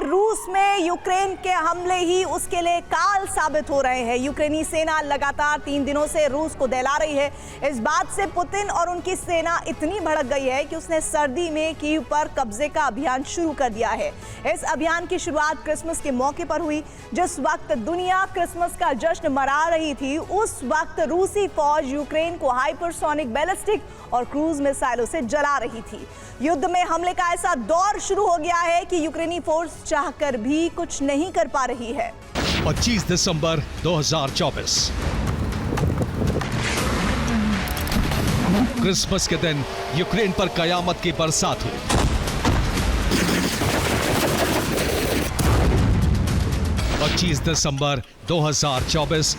रूस में यूक्रेन के हमले ही उसके लिए काल साबित हो रहे हैं। यूक्रेनी सेना लगातार 3 दिनों से रूस को दहला रही है। इस बात से पुतिन और उनकी सेना इतनी भड़क गई है कि उसने सर्दी में कीव पर कब्जे का अभियान शुरू कर दिया है। इस अभियान की शुरुआत क्रिसमस के मौके पर हुई। जिस वक्त दुनिया क्रिसमस का जश्न मना रही थी, उस वक्त रूसी फौज यूक्रेन को हाइपरसोनिक बैलिस्टिक और क्रूज मिसाइलों से जला रही थी। युद्ध में हमले का ऐसा दौर शुरू हो गया है कि यूक्रेनी फोर्स चाहकर भी कुछ नहीं कर पा रही है। 25 दिसंबर 2024 क्रिसमस के दिन यूक्रेन पर कयामत की बरसात हुई। दिसंबर 2024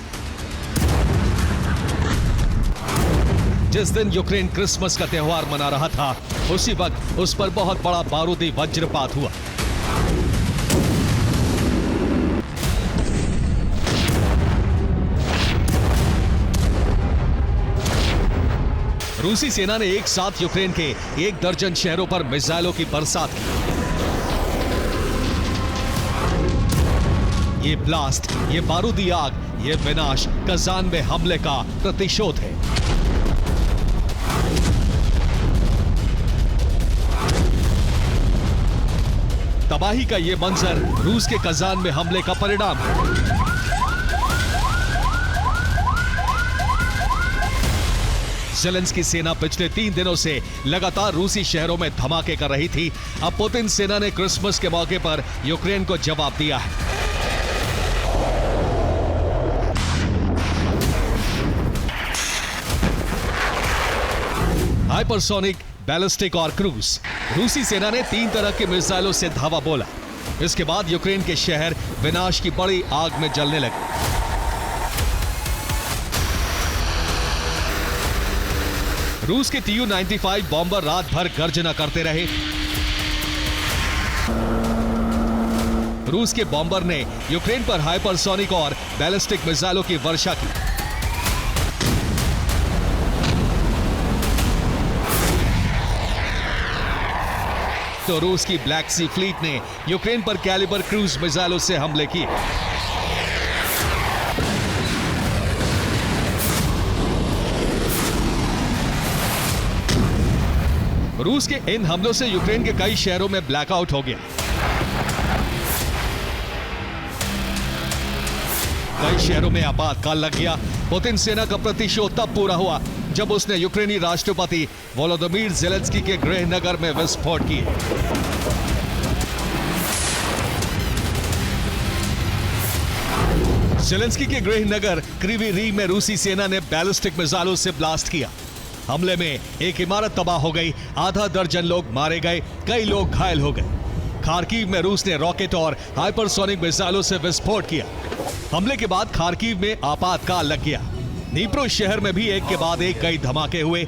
जिस दिन यूक्रेन क्रिसमस का त्योहार मना रहा था, उसी वक्त उस पर बहुत बड़ा बारूदी वज्रपात हुआ। रूसी सेना ने एक साथ यूक्रेन के 1 दर्जन शहरों पर मिसाइलों की बरसात की। ये ब्लास्ट, ये बारूदी आग, ये विनाश कजान में हमले का प्रतिशोध है। तबाही का ये मंजर रूस के कजान में हमले का परिणाम है। ज़ेलेंस्की सेना पिछले 3 दिनों से लगातार रूसी शहरों में धमाके कर रही थी। अब पुतिन सेना ने क्रिसमस के मौके पर यूक्रेन को जवाब दिया है। हाइपरसोनिक, बैलिस्टिक और क्रूज। रूसी सेना ने 3 तरह के मिसाइलों से धावा बोला। इसके बाद यूक्रेन के शहर विनाश की बड़ी आग में जलने लगे। रूस के Tu-95 बॉम्बर रात भर गर्जना करते रहे। रूस के बॉम्बर ने यूक्रेन पर हाइपरसोनिक और बैलिस्टिक मिसाइलों की वर्षा की। तो रूस की ब्लैक सी फ्लीट ने यूक्रेन पर कैलिबर क्रूज मिसाइलों से हमले किए। रूस के इन हमलों से यूक्रेन के कई शहरों में ब्लैकआउट हो गया। कई शहरों में आपातकाल लग गया। पुतिन सेना का प्रतिशोध तब पूरा हुआ जब उसने यूक्रेनी राष्ट्रपति वोलोदिमीर ज़ेलेंस्की के गृह नगर में विस्फोट किए। ज़ेलेंस्की के गृह नगर क्रीवी रीह में रूसी सेना ने बैलिस्टिक मिसाइलों से ब्लास्ट किया। हमले में एक इमारत तबाह हो गई, आधा दर्जन लोग मारे गए, कई लोग घायल हो गए। खार्किव में रूस ने रॉकेट और हाइपरसोनिक मिसाइलों से विस्फोट किया। हमले के बाद खार्किव में आपातकाल लग गया। नीप्रो शहर में भी एक के बाद एक कई धमाके हुए।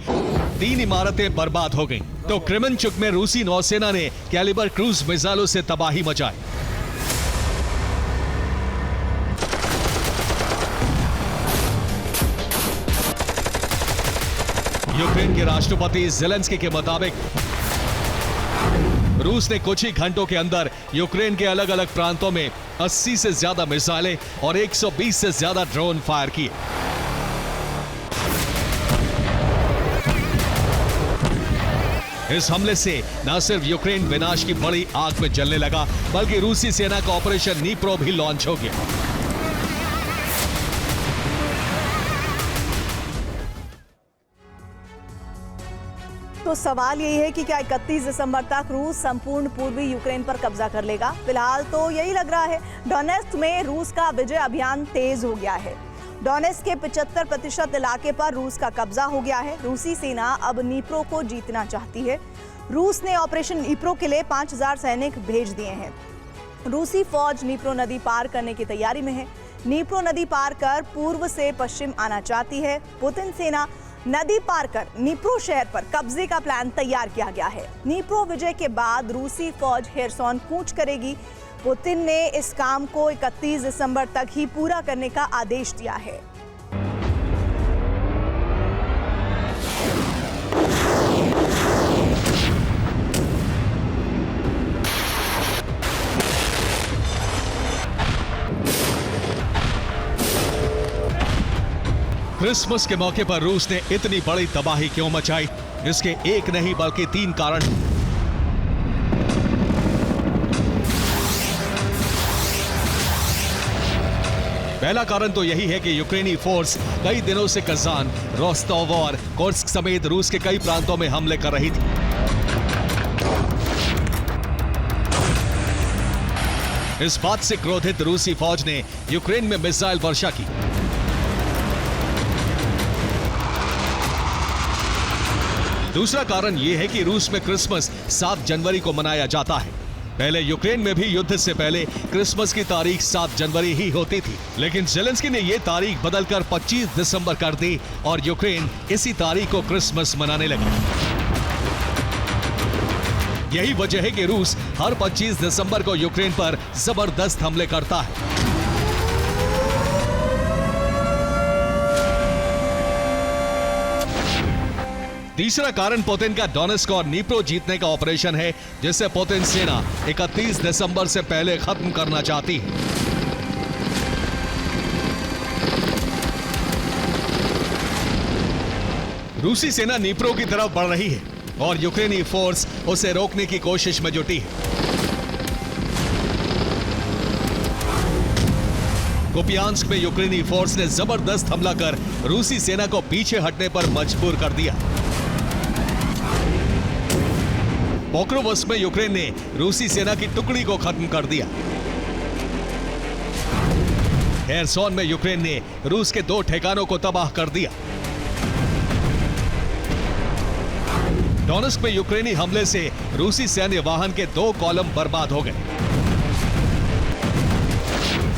3 इमारतें बर्बाद हो गईं। तो क्रेमेंचुक में रूसी नौसेना ने कैलिबर क्रूज मिसाइलों से तबाही मचाई। यूक्रेन के राष्ट्रपति ज़ेलेंस्की के मुताबिक रूस ने कुछ ही घंटों के अंदर यूक्रेन के अलग अलग प्रांतों में 80 से ज्यादा मिसाइलें और 120 से ज्यादा ड्रोन फायर किए। इस हमले से न सिर्फ यूक्रेन विनाश की बड़ी आग में जलने लगा, बल्कि रूसी सेना का ऑपरेशन नीप्रो भी लॉन्च हो गया। तो सवाल यही है कि क्या 31 दिसंबर तक रूस संपूर्ण पूर्वी यूक्रेन पर कब्जा कर लेगा? फिलहाल तो यही लग रहा है। डोनेट्स्क में रूस का विजय अभियान तेज हो गया है। डोनेट्स्क के 75% इलाके पर रूस का कब्जा हो गया है। रूसी सेना अब नीप्रो को जीतना चाहती है। रूस ने ऑपरेशन नीप्रो के लिए 5000 सैनिक भेज दिए हैं। रूसी फौज नीप्रो नदी पार करने की तैयारी में है। नीप्रो नदी पार कर पूर्व से पश्चिम आना चाहती है। पुतिन सेना नदी पार कर नीप्रो शहर पर कब्जे का प्लान तैयार किया गया है। नीप्रो विजय के बाद रूसी फौज हेरसोन कूच करेगी। पुतिन ने इस काम को 31 दिसंबर तक ही पूरा करने का आदेश दिया है। क्रिसमस के मौके पर रूस ने इतनी बड़ी तबाही क्यों मचाई? इसके एक नहीं बल्कि 3 कारण। पहला कारण तो यही है कि यूक्रेनी फोर्स कई दिनों से कजान, रोस्टोव और कोर्स्क समेत रूस के कई प्रांतों में हमले कर रही थी। इस बात से क्रोधित रूसी फौज ने यूक्रेन में मिसाइल वर्षा की। दूसरा कारण यह है कि रूस में क्रिसमस 7 जनवरी को मनाया जाता है। पहले यूक्रेन में भी युद्ध से पहले क्रिसमस की तारीख 7 जनवरी ही होती थी, लेकिन जेलेंस्की ने यह तारीख बदलकर 25 दिसंबर कर दी और यूक्रेन इसी तारीख को क्रिसमस मनाने लगा। यही वजह है कि रूस हर 25 दिसंबर को यूक्रेन पर जबरदस्त हमले करता है। तीसरा कारण पुतिन का डोनेस्क और नीप्रो जीतने का ऑपरेशन है, जिसे पुतिन सेना 31 दिसंबर से पहले खत्म करना चाहती है। रूसी सेना नीप्रो की तरफ बढ़ रही है और यूक्रेनी फोर्स उसे रोकने की कोशिश में जुटी है। कुपियांस्क में यूक्रेनी फोर्स ने जबरदस्त हमला कर रूसी सेना को पीछे हटने पर मजबूर कर दिया। पोक्रोवस्क में यूक्रेन ने रूसी सेना की टुकड़ी को खत्म कर दिया। हेरसोन में यूक्रेन ने रूस के 2 ठिकानों को तबाह कर दिया। डोनेस्क में यूक्रेनी हमले से रूसी सैन्य वाहन के 2 कॉलम बर्बाद हो गए।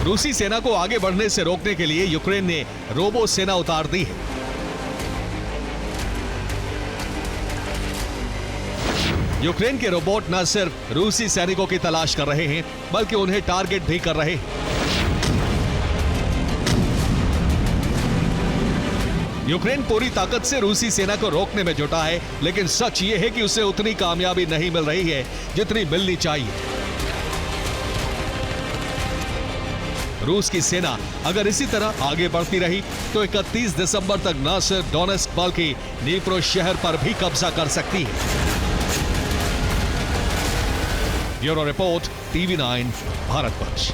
रूसी सेना को आगे बढ़ने से रोकने के लिए यूक्रेन ने रोबो सेना उतार दी है। यूक्रेन के रोबोट न सिर्फ रूसी सैनिकों की तलाश कर रहे हैं, बल्कि उन्हें टारगेट भी कर रहे हैं। यूक्रेन पूरी ताकत से रूसी सेना को रोकने में जुटा है, लेकिन सच यह है कि उसे उतनी कामयाबी नहीं मिल रही है जितनी मिलनी चाहिए। रूस की सेना अगर इसी तरह आगे बढ़ती रही तो 31 दिसंबर तक न सिर्फ डोनेस्क बल्कि नीप्रो शहर पर भी कब्जा कर सकती है। Bureau report, TV9, Bharatvarsh.